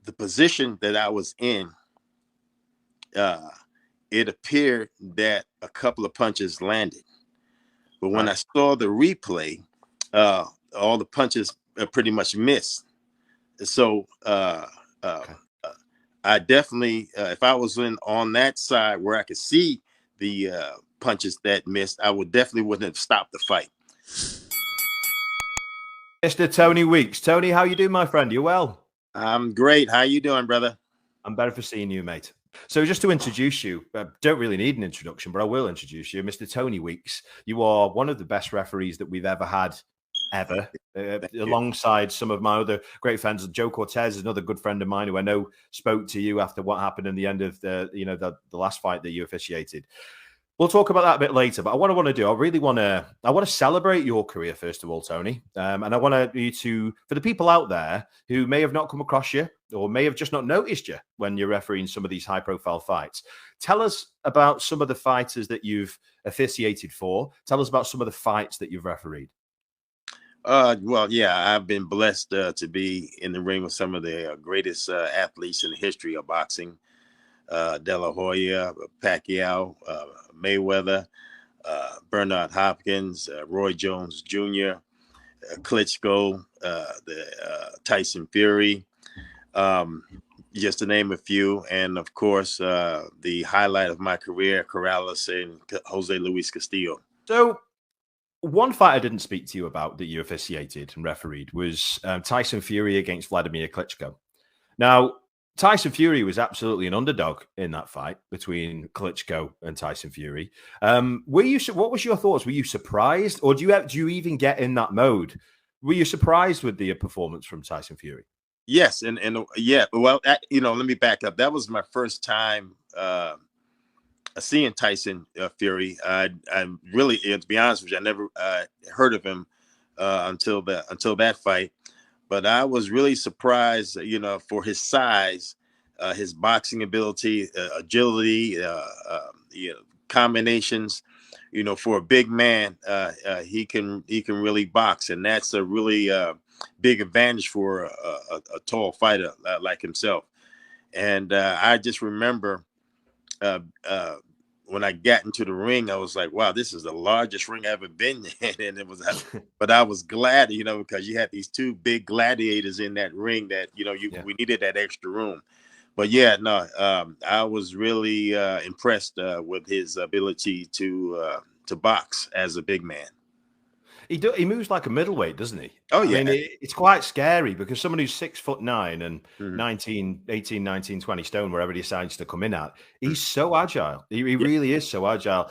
the position that I was in, uh, it appeared that a couple of punches landed. But when I Right. saw the replay, uh, all the punches pretty much missed. So uh, Okay. uh, I definitely, if I was in on that side where I could see the punches that missed, I would definitely wouldn't have stopped the fight. Mr. Tony Weeks. Tony, how you doing, my friend? You well? I'm great. How you doing, brother? I'm better for seeing you, mate. So just to introduce you, don't really need an introduction, but I will introduce you. Mr. Tony Weeks, you are one of the best referees that we've ever had, ever, Thank you. alongside some of my other great friends. Joe Cortez is another good friend of mine who I know spoke to you after what happened in the end of the last fight that you officiated. We'll talk about that a bit later, but what I want to do, I want to celebrate your career first of all, Tony, and I want you to, for the people out there who may have not come across you or may have just not noticed you when you're refereeing some of these high-profile fights. Tell us about some of the fighters that you've officiated for. Tell us about some of the fights that you've refereed. Well, yeah, I've been blessed to be in the ring with some of the greatest athletes in the history of boxing. De La Hoya, Pacquiao, Mayweather, Bernard Hopkins, Roy Jones Jr., Klitschko, Tyson Fury, um, just to name a few. And of course, the highlight of my career, Corrales and Jose Luis Castillo. So one fight I didn't speak to you about that you officiated and refereed was Tyson Fury against Vladimir Klitschko. Now, Tyson Fury was absolutely an underdog in that fight between Klitschko and Tyson Fury. What was your thoughts? Were you surprised, or do you even get in that mode? Were you surprised with the performance from Tyson Fury? Yes, and yeah. Well, let me back up. That was my first time seeing Tyson Fury. I really, to be honest with you, I never heard of him until that fight. But I was really surprised, for his size, his boxing ability, agility, combinations. For a big man, he can really box, and that's a really big advantage for a tall fighter like himself. And I just remember uh, uh, when I got into the ring, I was like, "Wow, this is the largest ring I've ever been in." And it was, but I was glad, because you had these two big gladiators in that ring that Yeah. we needed that extra room. But yeah, no, I was really impressed with his ability to box as a big man. He moves like a middleweight, doesn't he? Oh I yeah. mean, it's quite scary because someone who's 6'9" and Mhm. 19, 20 stone, wherever he decides to come in at, Mhm. he's so agile. He Yeah. really is so agile.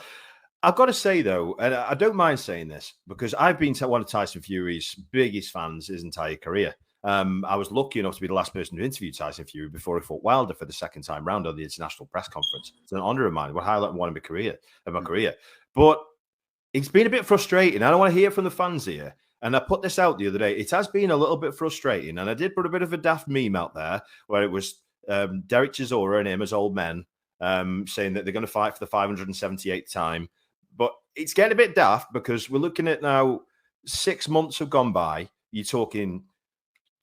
I've got to say, though, and I don't mind saying this because I've been one of Tyson Fury's biggest fans his entire career. I was lucky enough to be the last person to interview Tyson Fury before he fought Wilder for the second time round on the international press conference. It's an honor of mine. What highlight one of my Mhm. career. But it's been a bit frustrating. I don't want to hear from the fans here. And I put this out the other day. It has been a little bit frustrating. And I did put a bit of a daft meme out there where it was Derek Chisora and him as old men saying that they're going to fight for the 578th time. But it's getting a bit daft because we're looking at now 6 months have gone by. You're talking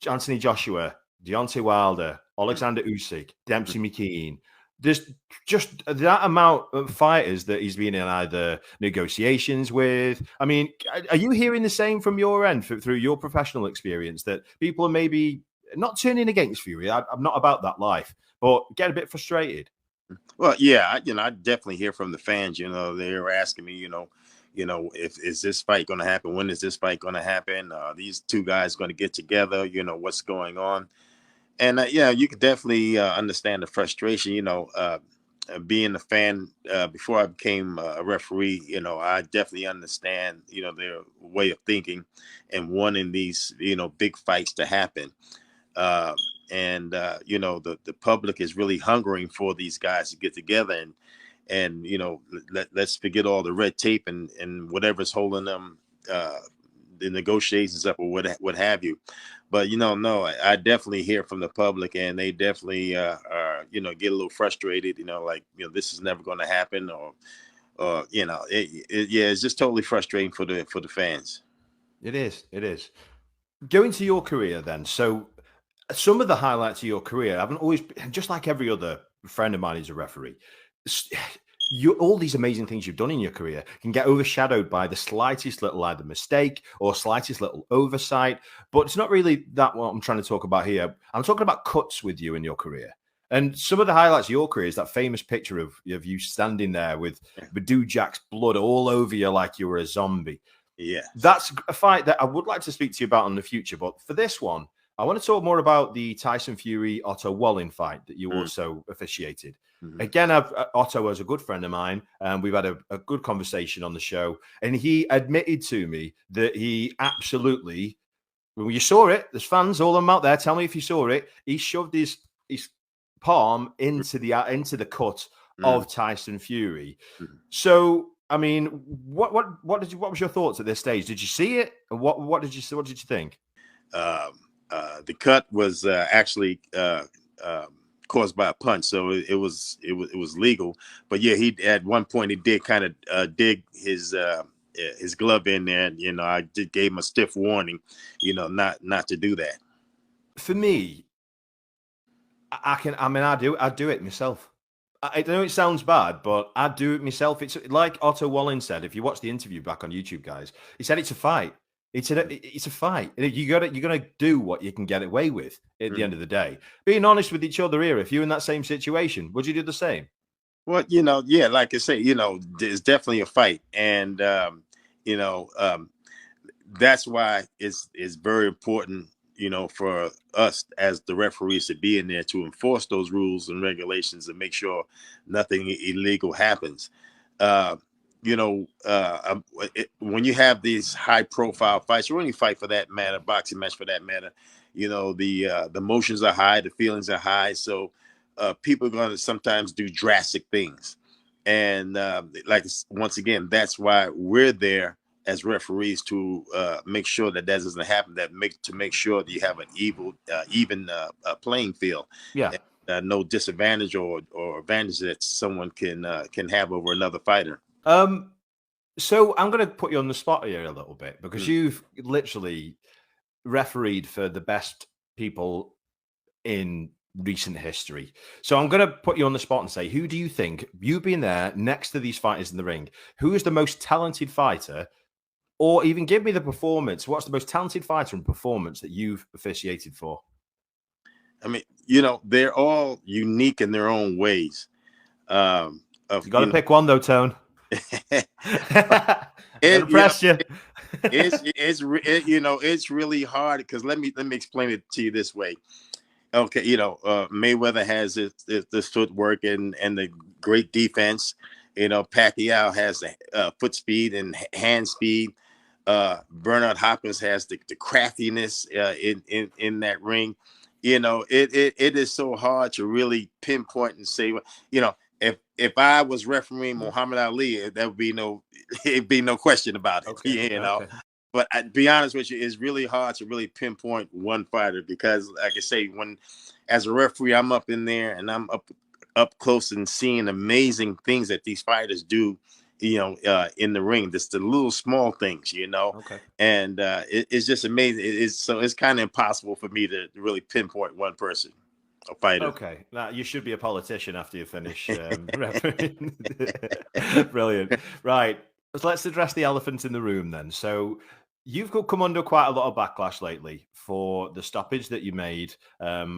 Anthony Joshua, Deontay Wilder, Alexander Usyk, Mhm. Dempsey McKean. There's just that amount of fighters that he's been in either negotiations with. I mean, are you hearing the same from your end through your professional experience that people are maybe not turning against Fury? I'm not about that life, but get a bit frustrated. Well, yeah, I definitely hear from the fans. They're asking me, if is this fight going to happen? When is this fight going to happen? These two guys going to get together? What's going on? And yeah, you could definitely understand the frustration. Being a fan before I became a referee, I definitely understand, their way of thinking and wanting these, big fights to happen. Um, and the public is really hungering for these guys to get together and let's forget all the red tape and whatever's holding them uh, the negotiations up or what have you. But no, I definitely hear from the public, and they definitely are get a little frustrated. Like this is never going to happen, or yeah, it's just totally frustrating for the fans. It is. It is. Going to your career then. So some of the highlights of your career haven't always been, just like every other friend of mine who's a referee. All these amazing things you've done in your career can get overshadowed by the slightest little either mistake or slightest little oversight. But it's not really that what I'm trying to talk about here. I'm talking about cuts with you in your career. And some of the highlights of your career is that famous picture of you standing there with Badou Jack's blood all over you like you were a zombie. Yeah. That's a fight that I would like to speak to you about in the future. But for this one, I want to talk more about the Tyson Fury Otto Wallin fight that you also officiated. Again, Otto is a good friend of mine, and we've had a good conversation on the show. And he admitted to me that he absolutely, when you saw it, there's fans, all of them out there. Tell me if you saw it. He shoved his palm into the cut of Tyson Fury. So, I mean, what was your thoughts at this stage? Did you see it? What did you think? The cut was actually caused by a punch, so it was legal. But yeah, he at one point he did kind of dig his glove in there, and I did gave him a stiff warning, not to do that. For me, I do it myself. I know it sounds bad, but I do it myself. It's like Otto Wallin said. If you watch the interview back on YouTube, guys, he said it's a fight. It's a fight. You're gonna do what you can get away with at the end of the day. Being honest with each other here. If you're in that same situation, would you do the same? Well, yeah, like I say, it's definitely a fight, and that's why it's very important, for us as the referees to be in there to enforce those rules and regulations and make sure nothing illegal happens. When you have these high profile fights, or any fight for that matter, boxing match for that matter, the emotions are high, the feelings are high. So people are going to sometimes do drastic things. And once again, that's why we're there as referees to make sure that doesn't happen, to make sure that you have an even playing field. Yeah. And, no disadvantage or advantage that someone can have over another fighter. So I'm going to put you on the spot here a little bit, because you've literally refereed for the best people in recent history. So I'm going to put you on the spot and say, who do you think, you being there next to these fighters in the ring, who is the most talented fighter, or even give me the performance? What's the most talented fighter and performance that you've officiated for? I mean, they're all unique in their own ways. You got to pick one though, Tone. It's really hard, because let me explain it to you this way. Okay, Mayweather has this footwork and the great defense. Pacquiao has the foot speed and hand speed. Bernard Hopkins has the craftiness in that ring. It is so hard to really pinpoint and say, if I was refereeing Muhammad Ali, there would be it'd be no question about it. Okay, okay. But to be honest with you, it's really hard to really pinpoint one fighter, because, like I say, as a referee, I'm up in there and I'm up close and seeing amazing things that these fighters do, in the ring. Just the little small things, Okay. And it's just amazing. It's kind of impossible for me to really pinpoint one person. A fighter. Okay, now you should be a politician after you finish. Brilliant. Right, let's address the elephant in the room then. So you've come under quite a lot of backlash lately for the stoppage that you made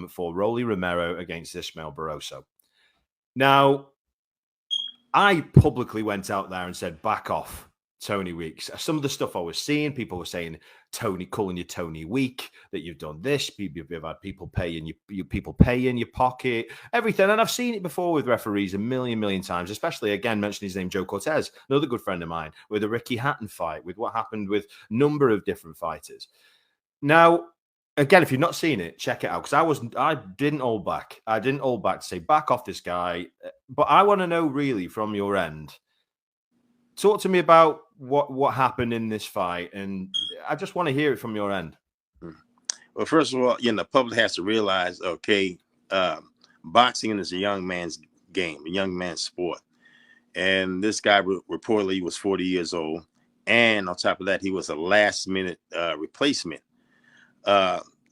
for Romero against Ismael Barroso. Now, I publicly went out there and said, back off, Tony Weeks. Some of the stuff I was seeing, people were saying, Tony, calling you Tony Weak, that you've done this, you've had people pay in your pocket, everything. And I've seen it before with referees a million times, especially, again, mentioning his name, Joe Cortez, another good friend of mine, with the Ricky Hatton fight, with what happened with a number of different fighters. Now, again, if you've not seen it, check it out, because I didn't hold back. I didn't hold back to say, back off this guy. But I want to know, really, from your end, talk to me about what happened in this fight, and I just want to hear it from your end. Well, first of all, the public has to realize, okay, boxing is a young man's game, a young man's sport. And this guy reportedly was 40 years old. And on top of that, he was a last-minute replacement.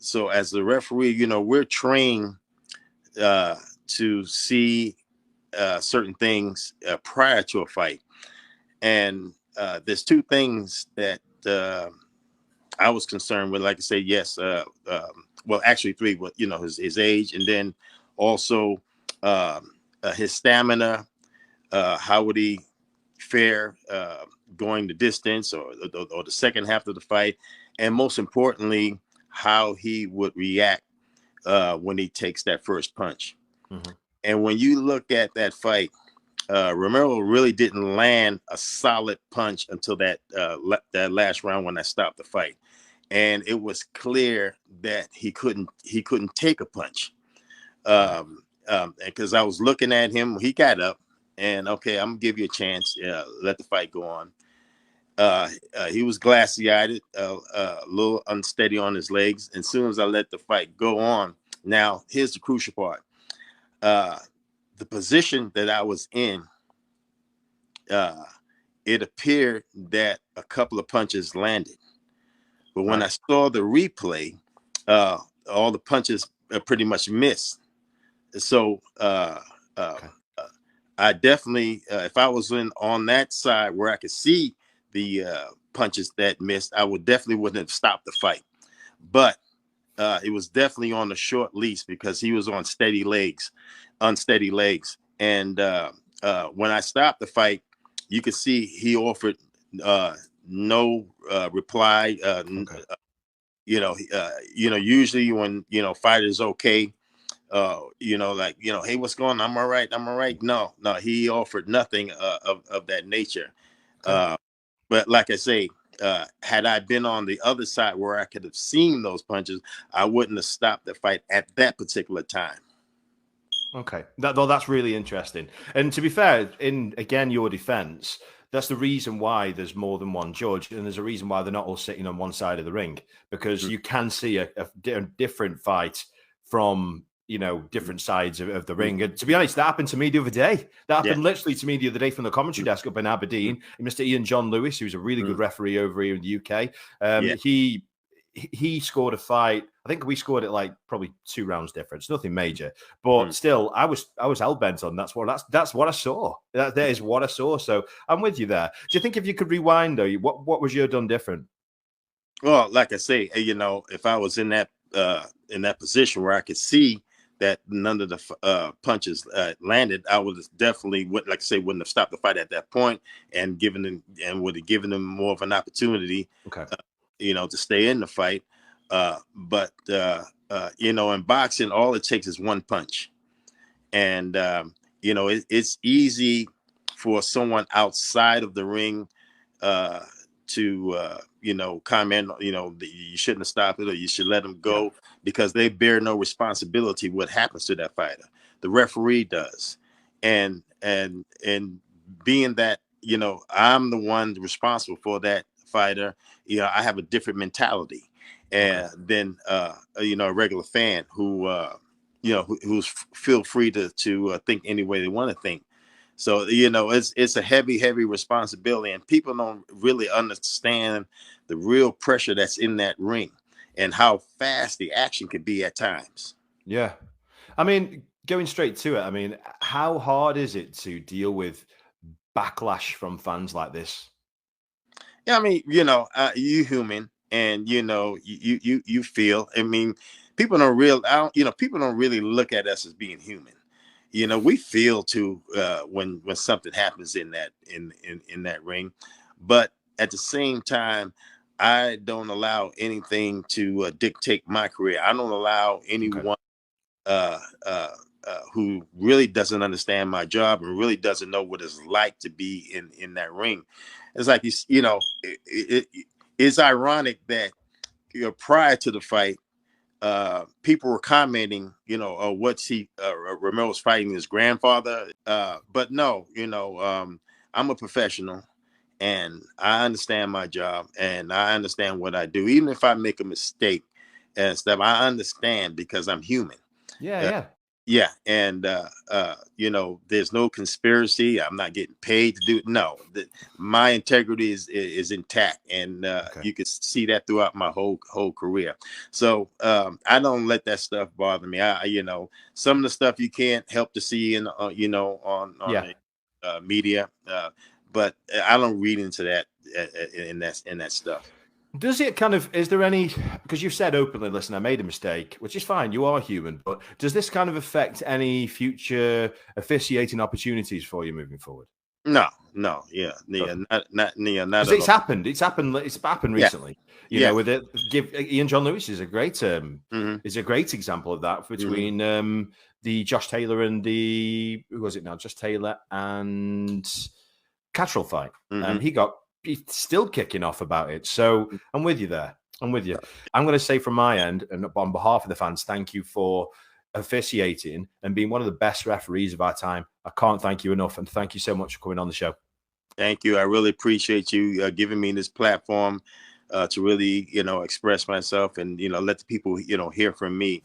so as the referee, we're trained uh, to see certain things prior to a fight, and there's two things that I was concerned with. Like I say, yes, well, actually three. But his age, and then also his stamina. How would he fare going the distance or the second half of the fight, and most importantly, how he would react when he takes that first punch. Mm-hmm. And when you look at that fight, Romero really didn't land a solid punch until that last round when I stopped the fight, and it was clear that he couldn't take a punch. Because I was looking at him, he got up, and okay, I'm gonna give you a chance. Let the fight go on. He was glassy-eyed, a little unsteady on his legs. And as soon as I let the fight go on, now here's the crucial part: uh, the position that I was in. Uh, it appeared that a couple of punches landed, but when Right. I saw the replay, uh, all the punches pretty much missed. So uh, Okay. uh, I definitely, if I was on that side where I could see the punches that missed, I would definitely wouldn't have stopped the fight. But it was definitely on the short leash because he was on unsteady legs. And when I stopped the fight, you could see he offered uh, no reply. Okay. Usually when fighters okay, like, hey, what's going on? I'm all right. I'm all right. No, no, he offered nothing of that nature. Okay. Uh, but like I say, had I been on the other side where I could have seen those punches, I wouldn't have stopped the fight at that particular time. Okay, that's really interesting. And to be fair, in again your defense, that's the reason why there's more than one judge, and there's a reason why they're not all sitting on one side of the ring, because you can see a different fight from different sides of the ring. And to be honest, that happened to me the other day. That Yeah. happened literally to me the other day from the commentary desk up in Aberdeen. Mr. Ian John Lewis, who's a really good referee over here in the UK, Yeah. he scored a fight. I think we scored it like probably 2 rounds difference, nothing major, but still, I was hell bent on that's what I saw. That is what I saw. So I'm with you there. Do you think if you could rewind though, what was you done different? Well, like I say, if I was in that position where I could see that none of the punches landed, I would definitely like I say, wouldn't have stopped the fight at that point and would have given them more of an opportunity, Okay. to stay in the fight. But in boxing, all it takes is one punch, and it's easy for someone outside of the ring uh, to comment. You shouldn't have stopped it, or you should let them Yeah. go, because they bear no responsibility what happens to that fighter. The referee does, and being that I'm the one responsible for that fighter, I have a different mentality Okay. than a regular fan who's feel free to think any way they want to think. So it's a heavy responsibility, and people don't really understand the real pressure that's in that ring and how fast the action can be at times. Yeah. I mean, going straight to it. I mean, how hard is it to deal with backlash from fans like this? Yeah, I mean, you human, and you feel. I mean, people don't real. I don't, people don't really look at us as being human. We feel too when something happens in that ring, but at the same time, I don't allow anything to dictate my career. I don't allow Okay. anyone uh, uh, who really doesn't understand my job and really doesn't know what it's like to be in that ring. It's like it's ironic that prior to the fight, people were commenting, what's Romero's fighting his grandfather. But no, I'm a professional, and I understand my job, and I understand what I do. Even if I make a mistake and stuff, I understand because I'm human. Yeah, Uh, yeah. Yeah, and you know, there's no conspiracy. I'm not getting paid to do. No, my integrity is intact, and Okay. you can see that throughout my whole career. So I don't let that stuff bother me. You know, some of the stuff you can't help to see in you know, on Yeah. the media, but I don't read into that in that stuff. Does it kind of, is there any, because you've said openly, listen, I made a mistake, which is fine, you are human, but does this kind of affect any future officiating opportunities for you moving forward? No, no, yeah, Good. yeah, not yeah, not Because at all. it's happened Yeah, recently, you yeah. know, with it. Give Ian John Lewis Hmm. is a great example of that Hmm. between the Josh Taylor and the, who was it now? Josh Taylor and Cattrall fight. Hmm. He's still kicking off about it. So I'm with you there. I'm with you. I'm going to say from my end and on behalf of the fans, thank you for officiating and being one of the best referees of our time. I can't thank you enough, and thank you so much for coming on the show. Thank you. I really appreciate you giving me this platform to really, you know, express myself and, you know, let the people, you know, hear from me.